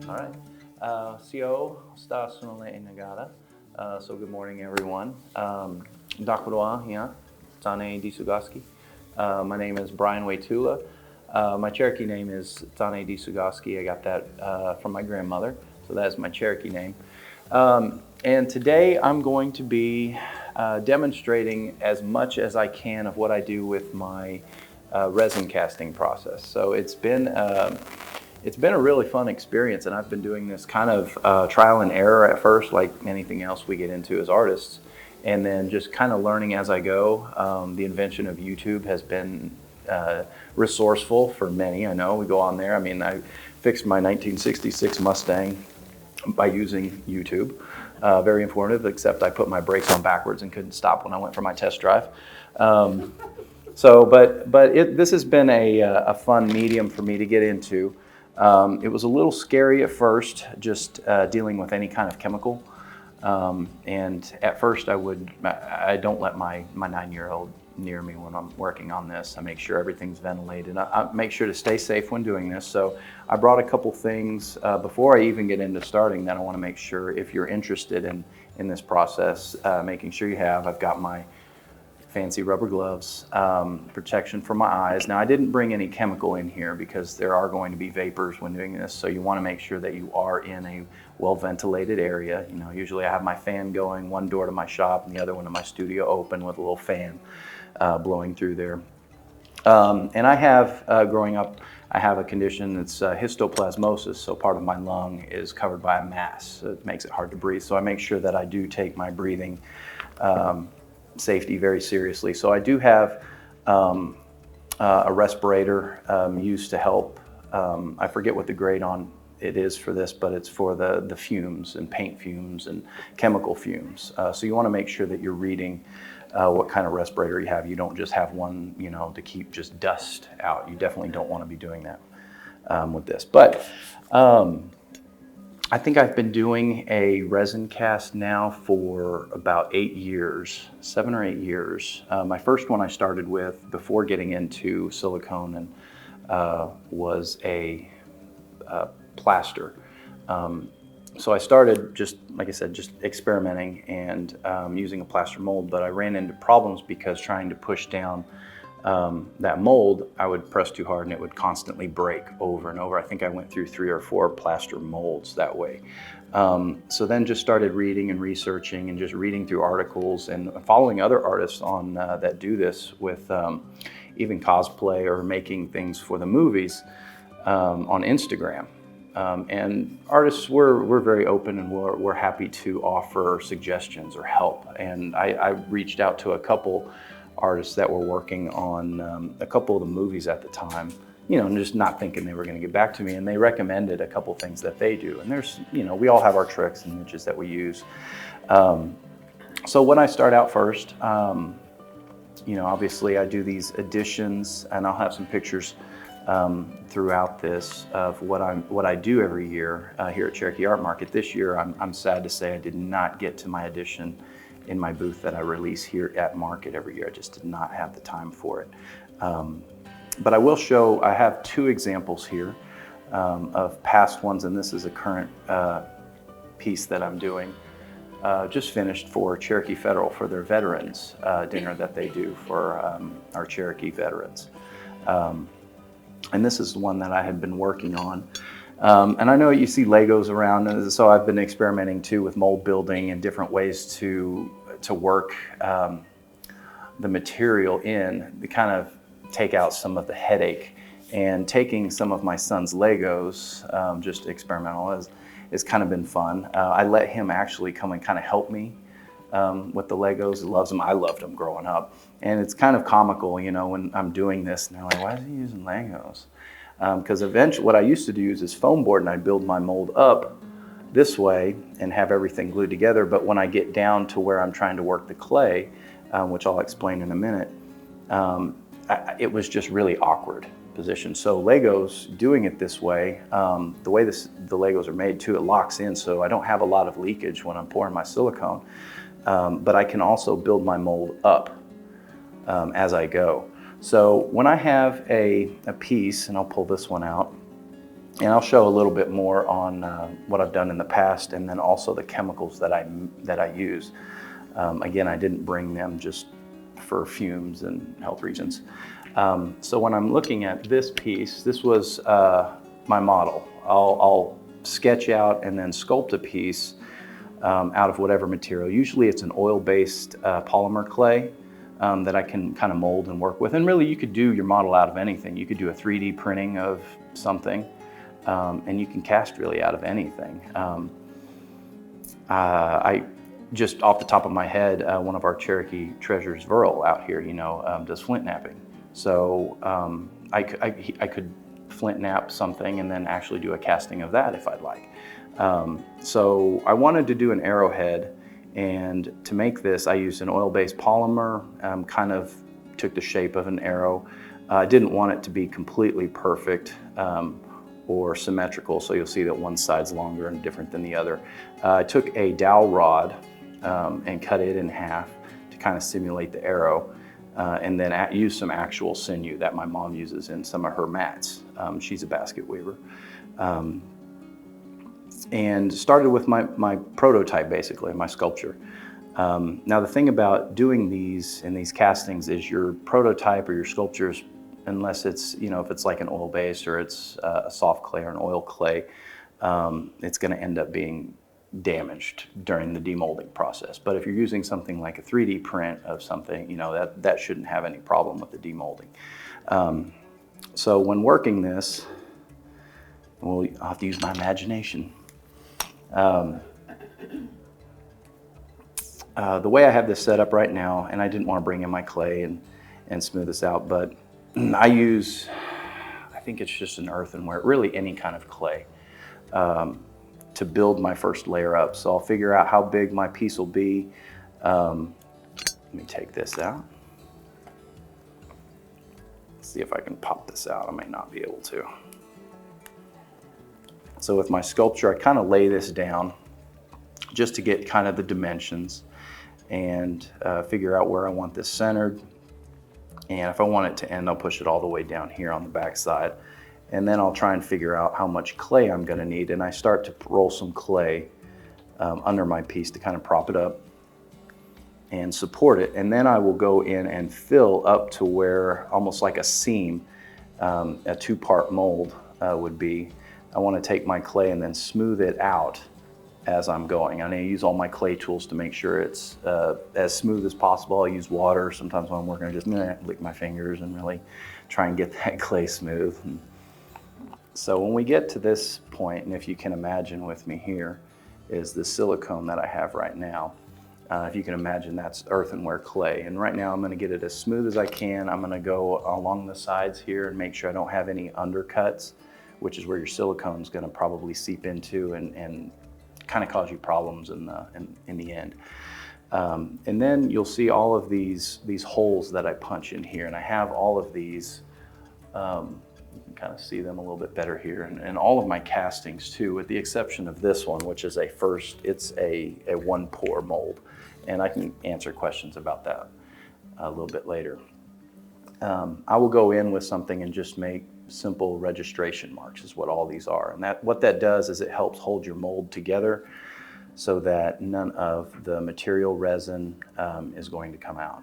All right. CO Stassunale Nagata. So good morning, everyone. Dakwadwa, yeah, Tane Disugaski. My name is Bryan Waytula. My Cherokee name is Tane Disugaski. I got that from my grandmother, so that is my Cherokee name. And today I'm going to be demonstrating as much as I can of what I do with my resin casting process. So it's been a really fun experience, and I've been doing this kind of trial and error at first, like anything else we get into as artists, and then just kind of learning as I go. The invention of YouTube has been resourceful for many. I know we go on there. I mean, I fixed my 1966 Mustang by using YouTube. Very informative, except I put my brakes on backwards and couldn't stop when I went for my test drive. This has been a fun medium for me to get into. It was a little scary at first, just dealing with any kind of chemical. And at first I don't let my 9-year-old near me when I'm working on this. I make sure everything's ventilated. I make sure to stay safe when doing this. So I brought a couple things before I even get into starting that I want to make sure, if you're interested in this process, making sure you have. I've got my fancy rubber gloves, protection for my eyes. Now, I didn't bring any chemical in here because there are going to be vapors when doing this, so you want to make sure that you are in a well-ventilated area. You know, usually I have my fan going, one door to my shop and the other one to my studio open with a little fan blowing through there. And I have, growing up, I have a condition that's histoplasmosis, so part of my lung is covered by a mass. So it makes it hard to breathe, so I make sure that I do take my breathing safety very seriously. So I do have a respirator used to help. I forget what the grade on it is for this, but it's for the fumes and paint fumes and chemical fumes. So you want to make sure that you're reading what kind of respirator you have. You don't just have one, you know, to keep just dust out. You definitely don't want to be doing that with this. But I think I've been doing a resin cast now for about 8 years, 7 or 8 years. My first one I started with before getting into silicone and was a plaster. So I started just, like I said, just experimenting and using a plaster mold, but I ran into problems because trying to push down that mold, I would press too hard and it would constantly break over and over. I think I went through 3 or 4 plaster molds that way. So then just started reading and researching and just reading through articles and following other artists on that do this with even cosplay or making things for the movies on Instagram. And artists were very open and were happy to offer suggestions or help. And I reached out to a couple artists that were working on a couple of the movies at the time, you know, just not thinking they were going to get back to me, and they recommended a couple things that they do. And there's, you know, we all have our tricks and niches that we use. So when I start out first, you know, obviously I do these additions, and I'll have some pictures throughout this of what I do every year here at Cherokee Art Market. This year, I'm sad to say I did not get to my addition in my booth that I release here at Market every year. I just did not have the time for it. But I will show, I have 2 examples here of past ones, and this is a current piece that I'm doing. Just finished for Cherokee Federal for their veterans dinner that they do for our Cherokee veterans. And this is one that I had been working on. And I know you see Legos around, and so I've been experimenting too with mold building and different ways to work the material in to kind of take out some of the headache. And taking some of my son's Legos, just experimental, has kind of been fun. I let him actually come and kind of help me with the Legos. He loves them. I loved them growing up. And it's kind of comical, you know, when I'm doing this, and they're like, why is he using Legos? Because eventually what I used to do is foam board, and I'd build my mold up this way and have everything glued together. But when I get down to where I'm trying to work the clay, which I'll explain in a minute, it was just really awkward position. So Legos, doing it this way, the way the Legos are made too, it locks in, so I don't have a lot of leakage when I'm pouring my silicone. But I can also build my mold up as I go. So when I have a piece, and I'll pull this one out, and I'll show a little bit more on what I've done in the past, and then also the chemicals that I use. Again, I didn't bring them just for fumes and health reasons. So when I'm looking at this piece, this was my model. I'll sketch out and then sculpt a piece out of whatever material. Usually it's an oil-based polymer clay that I can kind of mold and work with. And really you could do your model out of anything. You could do a 3D printing of something, and you can cast really out of anything. I just off the top of my head, one of our Cherokee treasures, Verl, out here, does flint knapping. So I could flint knap something and then actually do a casting of that if I'd like. So I wanted to do an arrowhead, and to make this I used an oil-based polymer, kind of took the shape of an arrow. I didn't want it to be completely perfect or symmetrical, so you'll see that one side's longer and different than the other. I took a dowel rod and cut it in half to kind of simulate the arrow, and then use some actual sinew that my mom uses in some of her mats. She's a basket weaver. And started with my prototype, basically, my sculpture. Now the thing about doing these in these castings is your prototype or your sculptures, unless it's, if it's like an oil base or it's a soft clay or an oil clay, it's gonna end up being damaged during the demolding process. But if you're using something like a 3D print of something, that shouldn't have any problem with the demolding. So when working this, well, I'll have to use my imagination. The way I have this set up right now, and I didn't want to bring in my clay and smooth this out, but I think it's just an earthenware, really any kind of clay, to build my first layer up. So I'll figure out how big my piece will be. Let me take this out. See if I can pop this out. I may not be able to. So with my sculpture, I kind of lay this down just to get kind of the dimensions and figure out where I want this centered. And if I want it to end, I'll push it all the way down here on the back side. And then I'll try and figure out how much clay I'm gonna need. And I start to roll some clay under my piece to kind of prop it up and support it. And then I will go in and fill up to where, almost like a seam, a two-part mold would be. I want to take my clay and then smooth it out as I'm going. I use all my clay tools to make sure it's as smooth as possible. I use water. Sometimes when I'm working, I just lick my fingers and really try and get that clay smooth. And so when we get to this point, and if you can imagine with me here, is the silicone that I have right now. If you can imagine, that's earthenware clay. And right now I'm going to get it as smooth as I can. I'm going to go along the sides here and make sure I don't have any undercuts, which is where your silicone is going to probably seep into and kind of cause you problems in the end. And then you'll see all of these holes that I punch in here, and I have all of these. You can kind of see them a little bit better here, and all of my castings too, with the exception of this one, which is it's a one pour mold, and I can answer questions about that a little bit later. I will go in with something and just make simple registration marks is what all these are. And what that does is it helps hold your mold together so that none of the material resin is going to come out.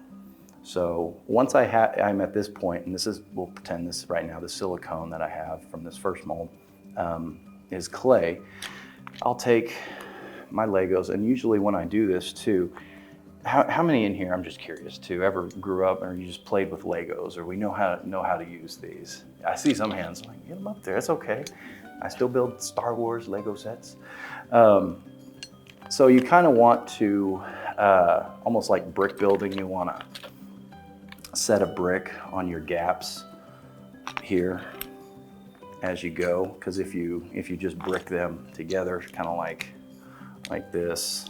So once I'm at this point, and we'll pretend this right now, the silicone that I have from this first mold is clay. I'll take my Legos, and usually when I do this too, how many in here, I'm just curious too, ever grew up or you just played with Legos, or we know how to use these? I see some hands, I'm like, get them up there, it's okay. I still build Star Wars Lego sets. So you kind of want to, almost like brick building, you want to set a brick on your gaps here as you go, because if you just brick them together, kind of like this,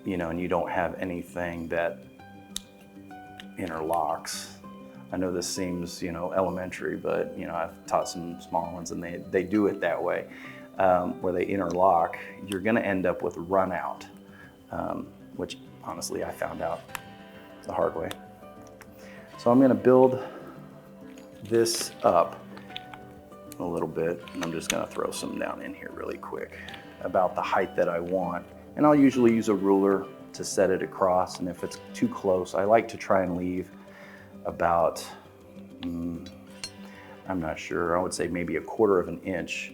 and you don't have anything that interlocks. I know this seems, elementary, but I've taught some small ones, and they do it that way, where they interlock. You're going to end up with run out, which honestly I found out the hard way. So I'm gonna build this up a little bit, and I'm just gonna throw some down in here really quick about the height that I want. And I'll usually use a ruler to set it across, and if it's too close, I like to try and leave about, I'm not sure, I would say maybe 1/4 of an inch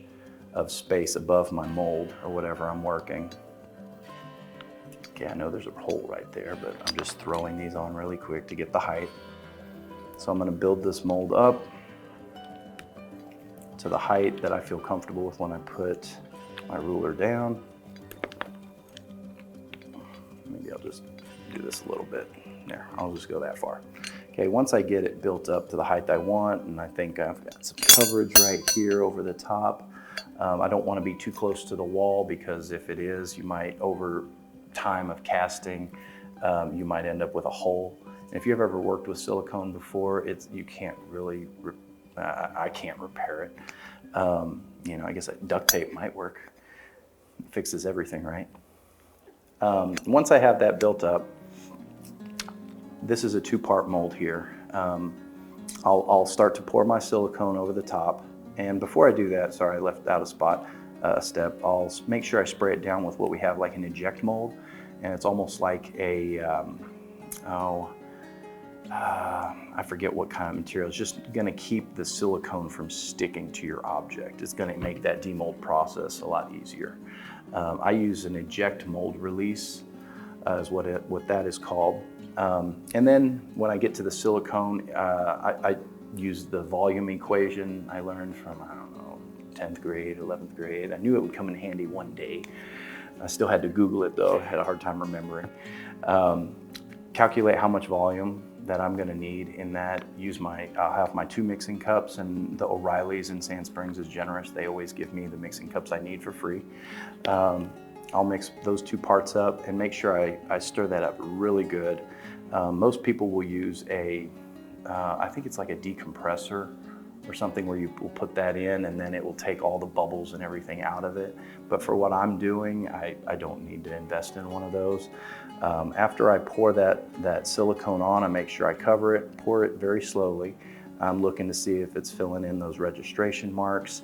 of space above my mold or whatever I'm working. Okay, I know there's a hole right there, but I'm just throwing these on really quick to get the height. So I'm gonna build this mold up to the height that I feel comfortable with when I put my ruler down. Maybe I'll just do this a little bit. There, I'll just go that far. Okay, once I get it built up to the height I want, and I think I've got some coverage right here over the top. I don't want to be too close to the wall, because if it is, you might, over time of casting, you might end up with a hole. And if you've ever worked with silicone before, you can't really, I can't repair it. You know, I guess duct tape might work. It fixes everything, right? Once I have that built up, this is a 2-part mold here. I'll start to pour my silicone over the top. And before I do that, sorry, I left out a step. I'll make sure I spray it down with what we have, like an eject mold. And it's almost like a, I forget what kind of material. It's just gonna keep the silicone from sticking to your object. It's gonna make that demold process a lot easier. I use an eject mold release, is what that is called. And then when I get to the silicone, I use the volume equation I learned from, I don't know, 10th grade, 11th grade. I knew it would come in handy one day. I still had to Google it though, I had a hard time remembering. Calculate how much volume that I'm gonna need in that. I'll have my 2 mixing cups, and the O'Reilly's in Sand Springs is generous. They always give me the mixing cups I need for free. I'll mix those 2 parts up and make sure I stir that up really good. Most people will use I think it's like a decompressor or something, where you will put that in and then it will take all the bubbles and everything out of it. But for what I'm doing, I don't need to invest in one of those. After I pour that silicone on, I make sure I cover it, pour it very slowly. I'm looking to see if it's filling in those registration marks.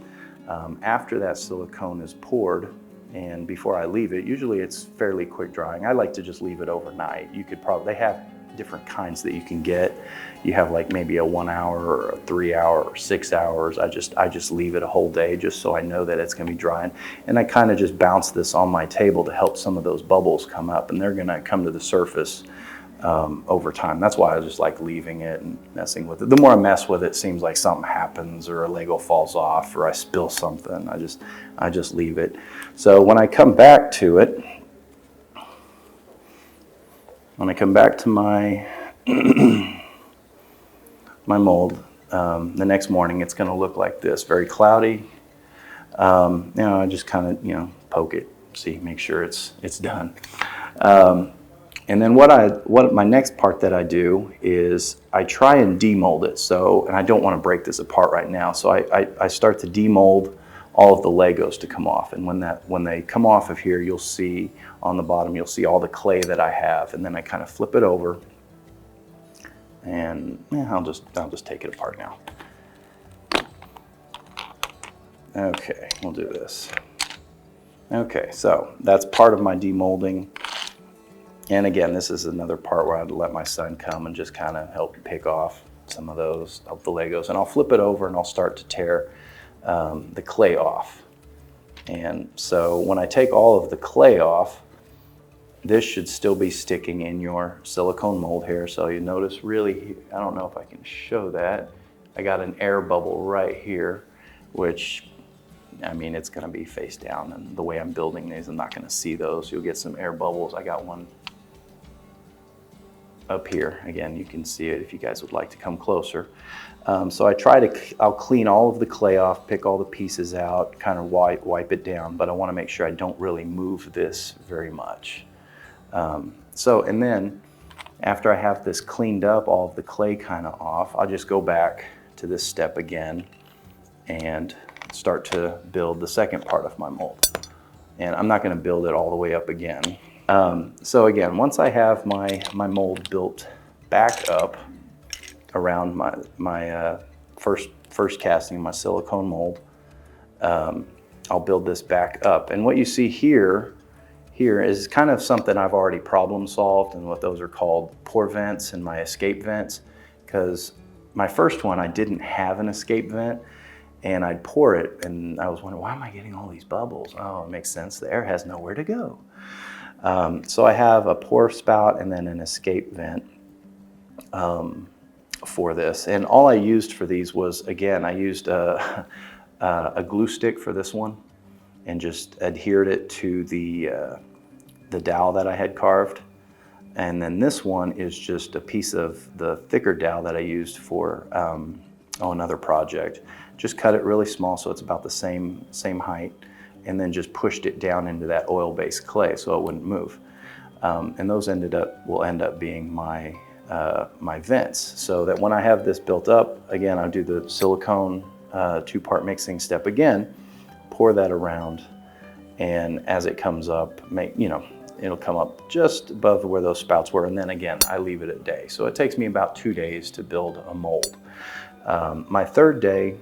After that silicone is poured, and before I leave it, usually it's fairly quick drying. I like to just leave it overnight. They have different kinds that you can get. You have like maybe a 1 hour or a 3 hour or 6 hours. I just leave it a whole day just so I know that it's gonna be drying. And I kind of just bounce this on my table to help some of those bubbles come up, and they're gonna come to the surface over time. That's why I just like leaving it and messing with it. The more I mess with it, it seems like something happens, or a Lego falls off, or I spill something. I just leave it. So when I come back to it, when I come back to my my mold, the next morning, it's going to look like this, very cloudy. You know, I just kind of, poke it, make sure it's done. And then what my next part that I do is I try and demold it. So, and I don't want to break this apart right now. So I start to demold all of the Legos to come off. And when they come off of here, you'll see on the bottom, you'll see all the clay that I have. And then I kind of flip it over, and I'll just take it apart now. Okay, we'll do this. Okay, so that's part of my demolding. And again, this is another part where I'd let my son come and just kind of help pick off some of the Legos. And I'll flip it over and I'll start to tear the clay off. And so when I take all of the clay off, this should still be sticking in your silicone mold here. So you notice really, I don't know if I can show that. I got an air bubble right here, which, I mean, it's gonna be face down, and the way I'm building these, I'm not gonna see those. You'll get some air bubbles. I got one up here. Again, you can see it if you guys would like to come closer. So I'll clean all of the clay off, pick all the pieces out, kind of wipe it down, but I wanna make sure I don't really move this very much. And then after I have this cleaned up, all of the clay kind of off, I'll just go back to this step again and start to build the second part of my mold. And I'm not gonna build it all the way up again. So again, once I have my mold built back up, around my first casting, my silicone mold. I'll build this back up. And what you see here is kind of something I've already problem solved, and what those are called pour vents and my escape vents. Because my first one, I didn't have an escape vent, and I'd pour it and I was wondering, why am I getting all these bubbles? Oh, it makes sense. The air has nowhere to go. So I have a pour spout and then an escape vent for this. And all I used for these was, again, I used a glue stick for this one and just adhered it to the dowel that I had carved. And then this one is just a piece of the thicker dowel that I used for another project. Just cut it really small so it's about the same height, and then just pushed it down into that oil-based clay so it wouldn't move. And those will end up being my vents, so that when I have this built up, again, I'll do the silicone 2-part mixing step again, pour that around, and as it comes up, it'll come up just above where those spouts were, and then again, I leave it a day. So it takes me about 2 days to build a mold. My third day,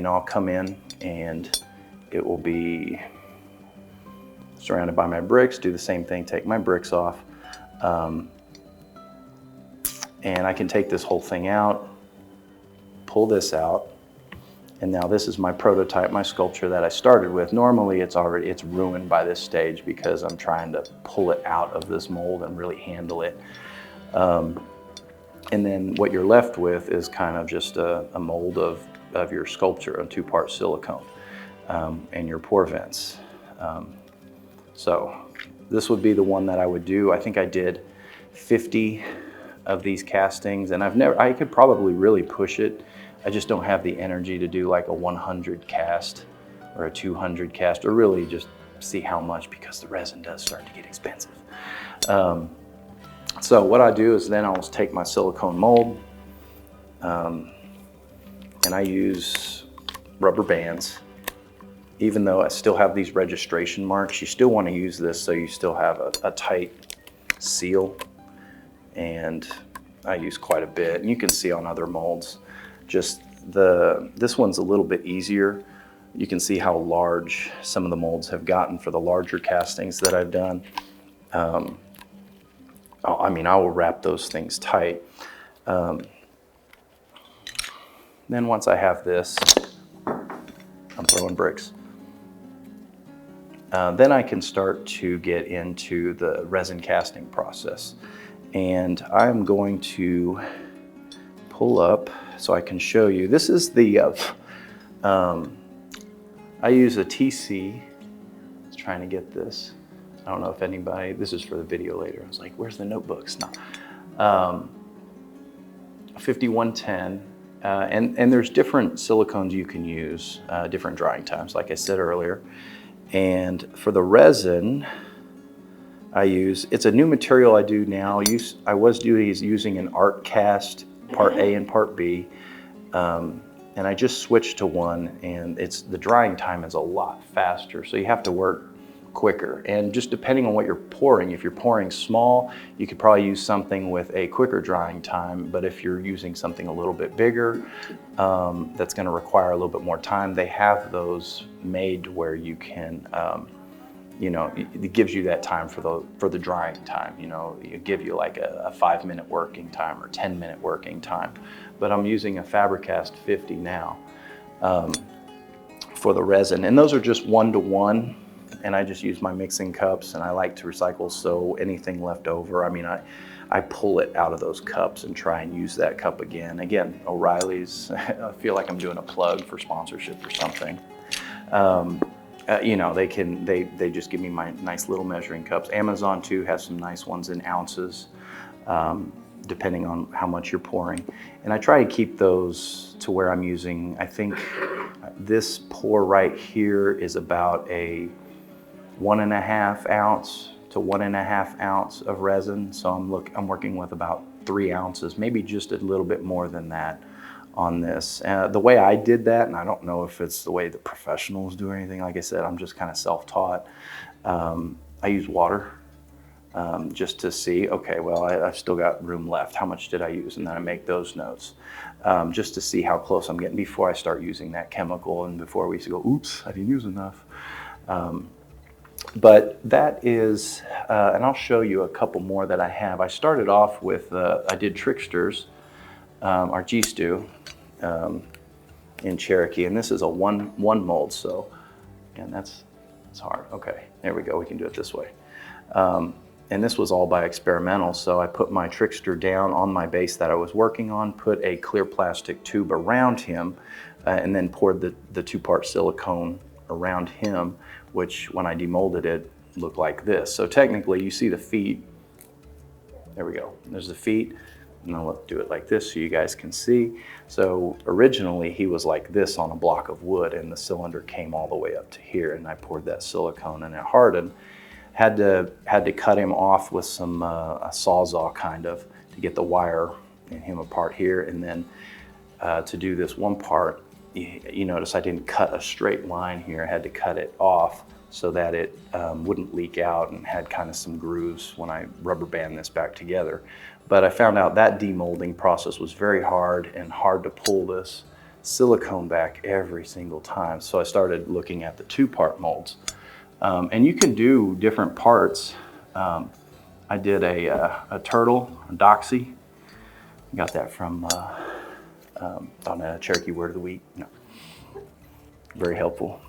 I'll come in and it will be surrounded by my bricks, do the same thing, take my bricks off. And I can take this whole thing out, pull this out, and now this is my prototype, my sculpture that I started with. Normally it's ruined by this stage because I'm trying to pull it out of this mold and really handle it. And then what you're left with is kind of just a mold of your sculpture, a 2-part silicone, and your pour vents. So this would be the one that I would do. I think I did 50 of these castings, and I could probably really push it. I just don't have the energy to do like a 100 cast or a 200 cast, or really just see how much, because the resin does start to get expensive. So what I do is then I'll take my silicone mold, and I use rubber bands. Even though I still have these registration marks, you still want to use this so you still have a tight seal. And I use quite a bit, and you can see on other molds, this one's a little bit easier. You can see how large some of the molds have gotten for the larger castings that I've done. I will wrap those things tight. Then once I have this, I'm throwing bricks. Then I can start to get into the resin casting process. And I'm going to pull up so I can show you. This is the, I use a TC. I was trying to get this. I don't know if anybody, this is for the video later. I was like, where's the notebooks? No. 5110. And there's different silicones you can use, different drying times, like I said earlier. And for the resin, it's a new material I do now. I was using an art cast, part A and part B. And I just switched to one, and the drying time is a lot faster. So you have to work quicker. And just depending on what you're pouring, if you're pouring small, you could probably use something with a quicker drying time. But if you're using something a little bit bigger, that's going to require a little bit more time, they have those made where you can, it gives you that time for the drying time. It give you like a 5-minute working time or 10-minute working time. But I'm using a Fabricast 50 now for the resin, and those are just 1-to-1. And I just use my mixing cups, and I like to recycle, so anything left over, I pull it out of those cups and try and use that cup again. Again, O'Reilly's, I feel like I'm doing a plug for sponsorship or something. They just give me my nice little measuring cups. Amazon too has some nice ones in ounces, depending on how much you're pouring. And I try to keep those to where I'm using, I think this pour right here is about a 1.5 ounce to 1.5 ounce of resin. So I'm working with about 3 ounces, maybe just a little bit more than that on this. The way I did that, and I don't know if it's the way the professionals do or anything, like I said, I'm just kind of self-taught. I use water. just to see, okay, well, I've still got room left. How much did I use? And then I make those notes just to see how close I'm getting before I start using that chemical and before we go, oops, I didn't use enough. But that is, and I'll show you a couple more that I have. I started off with, I did Tricksters, our G-Stew in Cherokee, and this is a one mold, so again, it's hard. Okay, there we go, we can do it this way. And this was all by experimental, so I put my Trickster down on my base that I was working on, put a clear plastic tube around him, and then poured the two-part silicone around him, which when I demolded it, looked like this. So technically, you see the feet. There we go. There's the feet. And I'll do it like this so you guys can see. So originally, he was like this on a block of wood, and the cylinder came all the way up to here, and I poured that silicone, and it hardened. Had to cut him off with some a Sawzall kind of to get the wire and him apart here, and then to do this one part, you notice I didn't cut a straight line here. I had to cut it off so that it wouldn't leak out, and had kind of some grooves when I rubber band this back together. But I found out that demolding process was very hard and hard to pull this silicone back every single time. So I started looking at the two-part molds. And you can do different parts. I did a turtle, a doxy. Got that from on a Cherokee Word of the Week. No. Very helpful.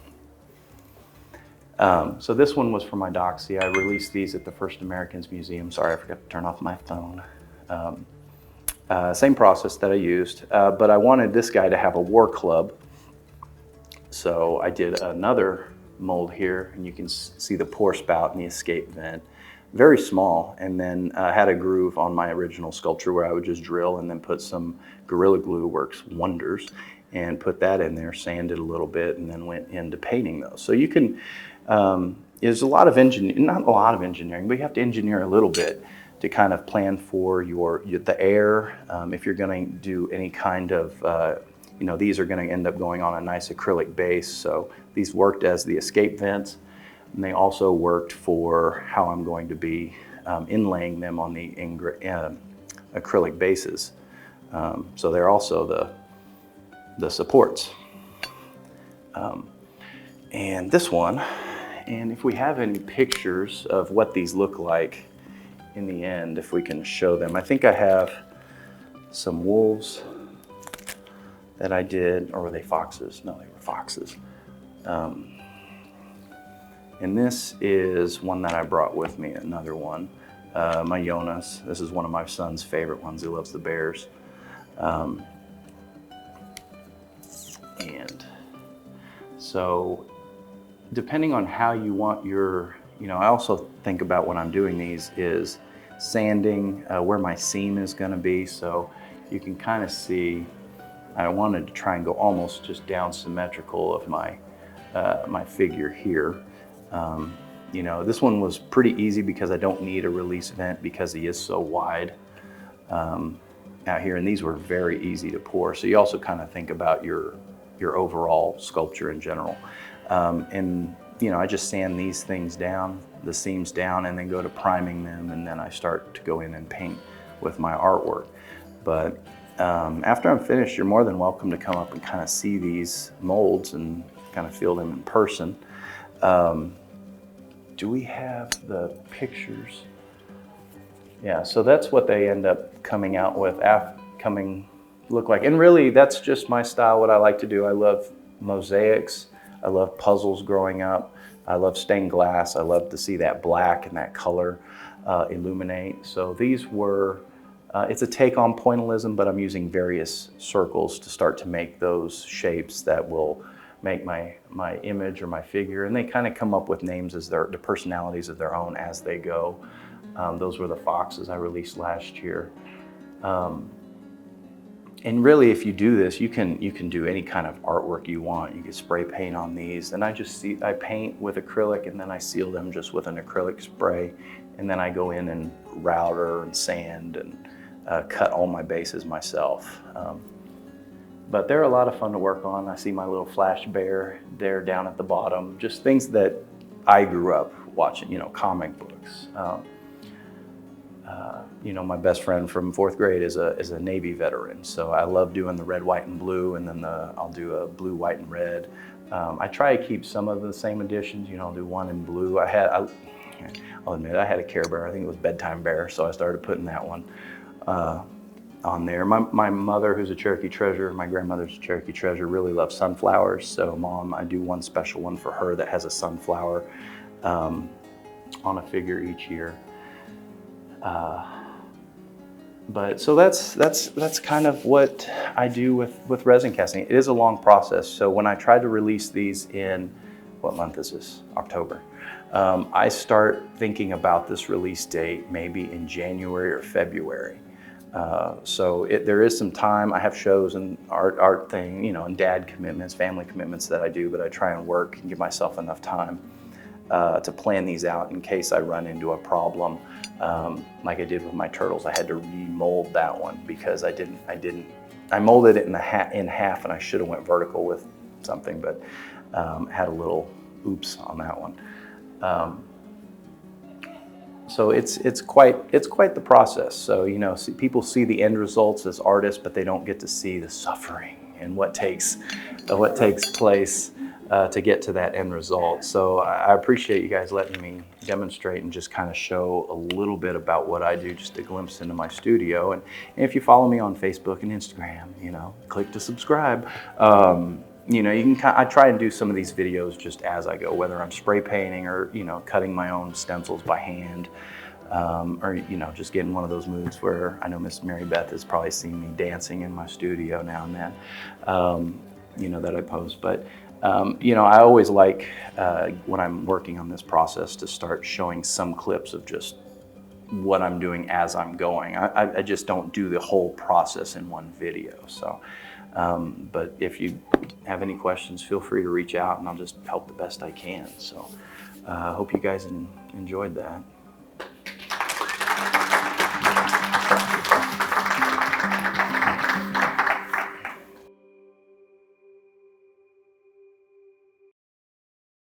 So this one was for my doxy. I released these at the First Americans Museum. Sorry, I forgot to turn off my phone. Same process that I used, but I wanted this guy to have a war club. So I did another mold here, and you can see the pour spout and the escape vent. Very small, and then had a groove on my original sculpture where I would just drill and then put some Gorilla Glue, works wonders, and put that in there, sanded a little bit, and then went into painting those. So you can, there's a lot of engineering, not a lot of engineering, but you have to engineer a little bit to kind of plan for the air. If you're going to do any kind of, these are going to end up going on a nice acrylic base. So these worked as the escape vents, and they also worked for how I'm going to be inlaying them on the acrylic bases. So they're also the supports. And this one, and if we have any pictures of what these look like in the end, if we can show them. I think I have some wolves that I did, or were they foxes? No, they were foxes. And this is one that I brought with me, another one. My Jonas, this is one of my son's favorite ones. He loves the bears. And so depending on how you want your, I also think about when I'm doing these is sanding where my seam is going to be. So you can kind of see, I wanted to try and go almost just down symmetrical of my my figure here. This one was pretty easy because I don't need a release vent because he is so wide out here, and these were very easy to pour. So you also kind of think about your overall sculpture in general. I just sand these things down, the seams down, and then go to priming them, and then I start to go in and paint with my artwork. But after I'm finished, you're more than welcome to come up and kind of see these molds and kind of feel them in person. Do we have the pictures? Yeah, so that's what they end up coming out with, look like. And really, that's just my style, what I like to do. I love mosaics. I love puzzles growing up. I love stained glass. I love to see that black and that color illuminate. So these were, it's a take on pointillism, but I'm using various circles to start to make those shapes that will make my image or my figure. And they kind of come up with names as the personalities of their own as they go. Those were the foxes I released last year. And really, if you do this, you can do any kind of artwork you want. You can spray paint on these. And I paint with acrylic, and then I seal them just with an acrylic spray. And then I go in and router and sand and cut all my bases myself. But they're a lot of fun to work on. I see my little flash bear there down at the bottom. Just things that I grew up watching, comic books. You know, my best friend from 4th grade is a Navy veteran, so I love doing the red, white, and blue, and then I'll do a blue, white, and red. I try to keep some of the same editions. You know, I'll do one in blue. I'll admit, I had a Care Bear. I think it was Bedtime Bear, so I started putting that one on there. My mother, who's a Cherokee Treasure, my grandmother's a Cherokee Treasure, really loves sunflowers. So Mom, I do one special one for her that has a sunflower on a figure each year. But so that's kind of what I do with resin casting. It is a long process. So when I tried to release these in, what month is this? October. I start thinking about this release date maybe in January or February. So there is some time. I have shows and art thing, you know, and dad commitments, family commitments that I do, but I try and work and give myself enough time to plan these out in case I run into a problem. Like I did with my turtles, I had to remold that one because I molded it in half, and I should have went vertical with something, but had a little oops on that one. So it's quite the process. So, you know, people see the end results as artists, but they don't get to see the suffering and what takes place to get to that end result. So I appreciate you guys letting me demonstrate and just kind of show a little bit about what I do, just a glimpse into my studio. And if you follow me on Facebook and Instagram, you know, click to subscribe. You know, I try and do some of these videos just as I go, whether I'm spray painting or, you know, cutting my own stencils by hand, or, you know, just getting one of those moods where I know Miss Mary Beth has probably seen me dancing in my studio now and then, you know, that I post. But, you know, I always like, when I'm working on this process, to start showing some clips of just what I'm doing as I'm going. I just don't do the whole process in one video. So, but if you have any questions, feel free to reach out and I'll just help the best I can. So I hope you guys enjoyed that.